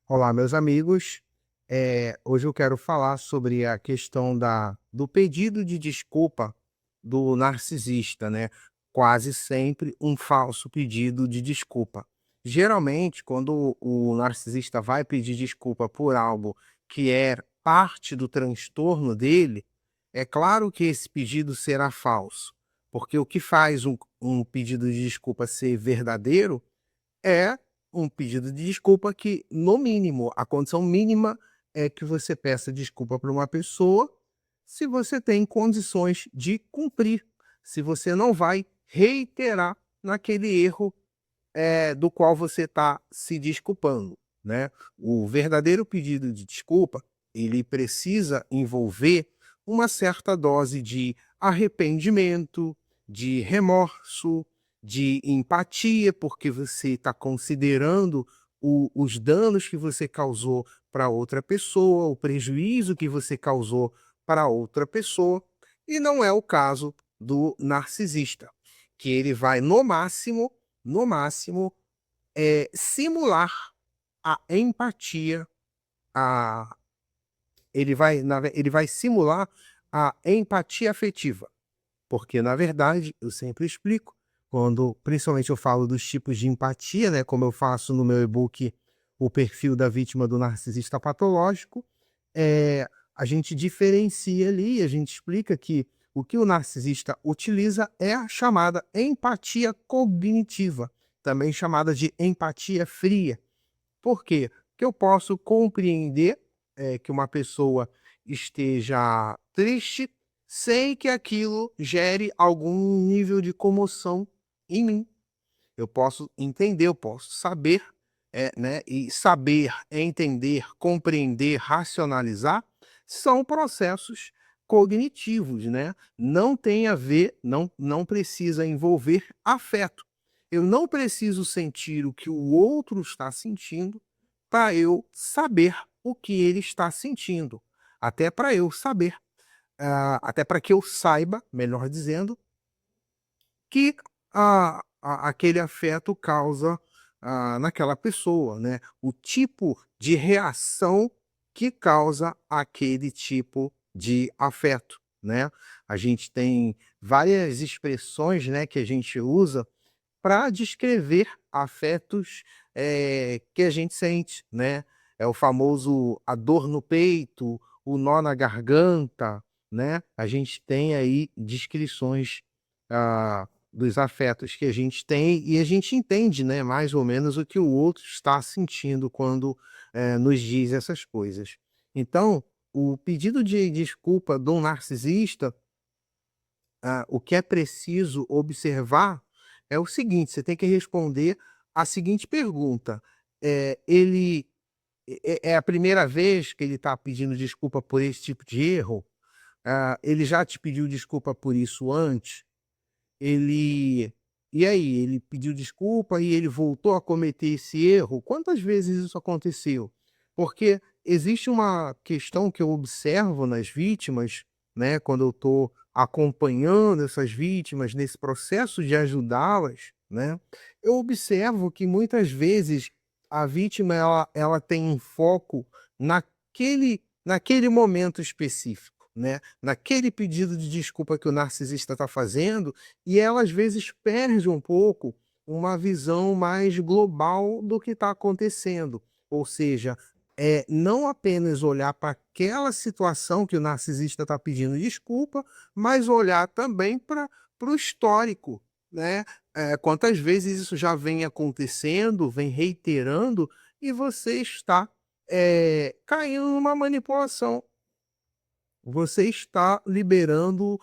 Olá, meus amigos. Hoje eu quero falar sobre a questão do pedido de desculpa do narcisista, né? Quase sempre um falso pedido de desculpa. Geralmente, quando o narcisista vai pedir desculpa por algo que é parte do transtorno dele, é claro que esse pedido será falso, porque o que faz um pedido de desculpa ser verdadeiro é um pedido de desculpa que, no mínimo, a condição mínima é que você peça desculpa para uma pessoa, se você tem condições de cumprir, se você não vai reiterar naquele erro, do qual você está se desculpando, né. O verdadeiro pedido de desculpa, ele precisa envolver uma certa dose de arrependimento, de remorso, de empatia, porque você está considerando os danos que você causou para outra pessoa, o prejuízo que você causou para outra pessoa, e não é o caso do narcisista, que ele vai no máximo, simular a empatia, a ele vai simular a empatia afetiva, porque na verdade, eu sempre explico, quando principalmente eu falo dos tipos de empatia, né, como eu faço no meu e-book O Perfil da Vítima do Narcisista Patológico, a gente diferencia ali, a gente explica que o que o narcisista utiliza é a chamada empatia cognitiva, também chamada de empatia fria. Por quê? Porque eu posso compreender, que uma pessoa esteja triste, sem que aquilo gere algum nível de comoção em mim. Eu posso entender, eu posso saber, né, e saber, entender, compreender, racionalizar, são processos cognitivos, né. Não tem a ver, não precisa envolver afeto. Eu não preciso sentir o que o outro está sentindo para eu saber o que ele está sentindo. Até para eu saber, até para que eu saiba, melhor dizendo, que aquele afeto causa, naquela pessoa, né, o tipo de reação que causa aquele tipo de afeto, né. A gente tem várias expressões, né, que a gente usa para descrever afetos, que a gente sente, né. É o famoso a dor no peito, o nó na garganta, né. A gente tem aí descrições, dos afetos que a gente tem e a gente entende, né, mais ou menos o que o outro está sentindo quando, nos diz essas coisas. Então, o pedido de desculpa do narcisista, o que é preciso observar é o seguinte: você tem que responder a seguinte pergunta: ele é a primeira vez que ele está pedindo desculpa por esse tipo de erro? Ele já te pediu desculpa por isso antes? Ele e aí, ele pediu desculpa e ele voltou a cometer esse erro? Quantas vezes isso aconteceu? Porque existe uma questão que eu observo nas vítimas, né, quando eu estou acompanhando essas vítimas nesse processo de ajudá-las, né, eu observo que muitas vezes a vítima ela tem um foco naquele momento específico, né, naquele pedido de desculpa que o narcisista está fazendo, e ela às vezes perde um pouco uma visão mais global do que está acontecendo. Ou seja, não apenas olhar para aquela situação que o narcisista está pedindo desculpa, mas olhar também para o histórico, né? Quantas vezes isso já vem acontecendo, vem reiterando, e você está caindo numa manipulação. Você está liberando,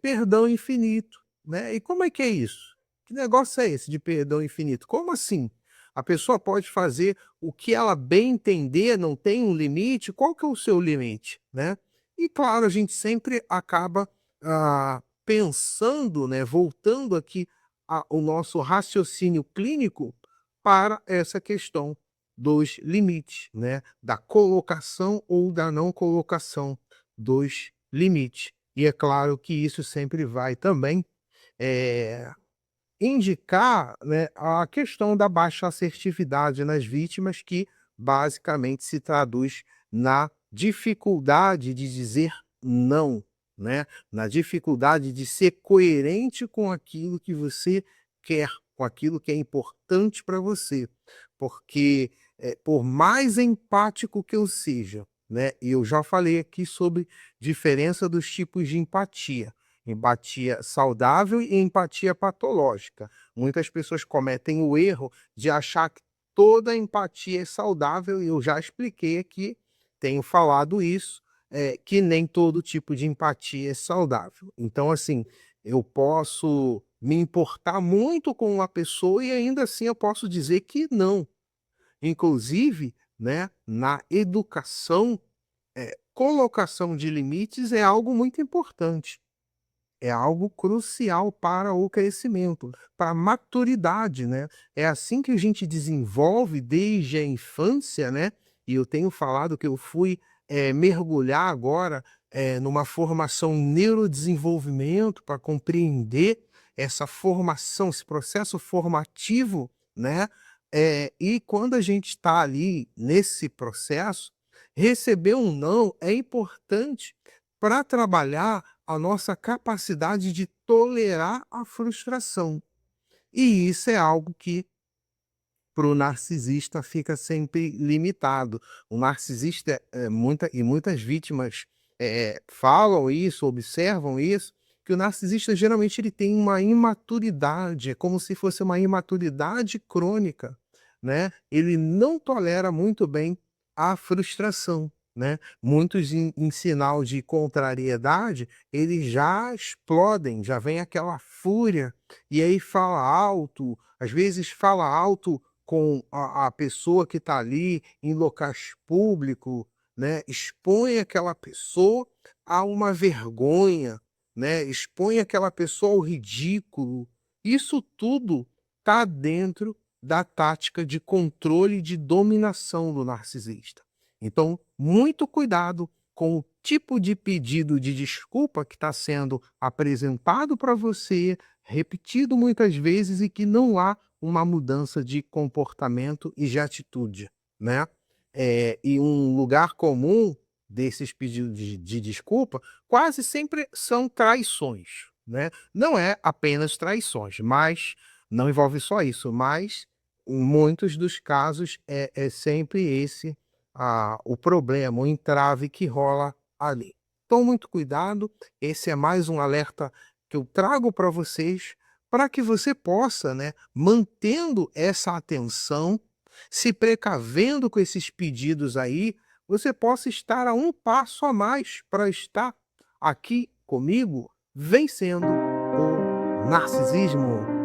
perdão infinito, né. E como é que é isso? Que negócio é esse de perdão infinito? Como assim? A pessoa pode fazer o que ela bem entender, não tem um limite? Qual que é o seu limite, né? E claro, a gente sempre acaba, pensando, né, voltando aqui o nosso raciocínio clínico para essa questão dos limites, né, da colocação ou da não colocação dos limites. E é claro que isso sempre vai também, eh, indicar, né, a questão da baixa assertividade nas vítimas que basicamente se traduz na dificuldade de dizer não, né? Na dificuldade de ser coerente com aquilo que você quer, com aquilo que é importante para você. Porque, por mais empático que eu seja, né, e eu já falei aqui sobre diferença dos tipos de empatia. Empatia saudável e empatia patológica. Muitas pessoas cometem o erro de achar que toda empatia é saudável, e eu já expliquei aqui, tenho falado isso, que nem todo tipo de empatia é saudável. Então, assim, eu posso me importar muito com uma pessoa e ainda assim eu posso dizer que não. Inclusive, né, na educação, colocação de limites é algo muito importante. É algo crucial para o crescimento, para a maturidade, né. É assim que a gente desenvolve desde a infância, né, e eu tenho falado que eu fui, mergulhar agora, numa formação neurodesenvolvimento para compreender essa formação, esse processo formativo, né, e quando a gente está ali nesse processo, receber um não é importante para trabalhar a nossa capacidade de tolerar a frustração. E isso é algo que para o narcisista fica sempre limitado. O narcisista, muitas vítimas falam isso, observam isso, que o narcisista geralmente ele tem uma imaturidade, é como se fosse uma imaturidade crônica, né? Ele não tolera muito bem a frustração, né? Muitos em sinal de contrariedade, eles já explodem, já vem aquela fúria, e aí fala alto, às vezes fala alto com a pessoa que está ali em locais público, né, expõe aquela pessoa a uma vergonha, né, expõe aquela pessoa ao ridículo. Isso tudo está dentro da tática de controle e de dominação do narcisista. Então, muito cuidado com o tipo de pedido de desculpa que está sendo apresentado para você, repetido muitas vezes e que não há uma mudança de comportamento e de atitude, né. E um lugar comum desses pedidos de desculpa, quase sempre são traições, né. Não é apenas traições, mas não envolve só isso, mas em muitos dos casos é sempre esse, o problema, o entrave que rola ali. Então muito cuidado, esse é mais um alerta que eu trago para vocês, para que você possa, né, mantendo essa atenção, se precavendo com esses pedidos aí, você possa estar a um passo a mais para estar aqui comigo vencendo o narcisismo.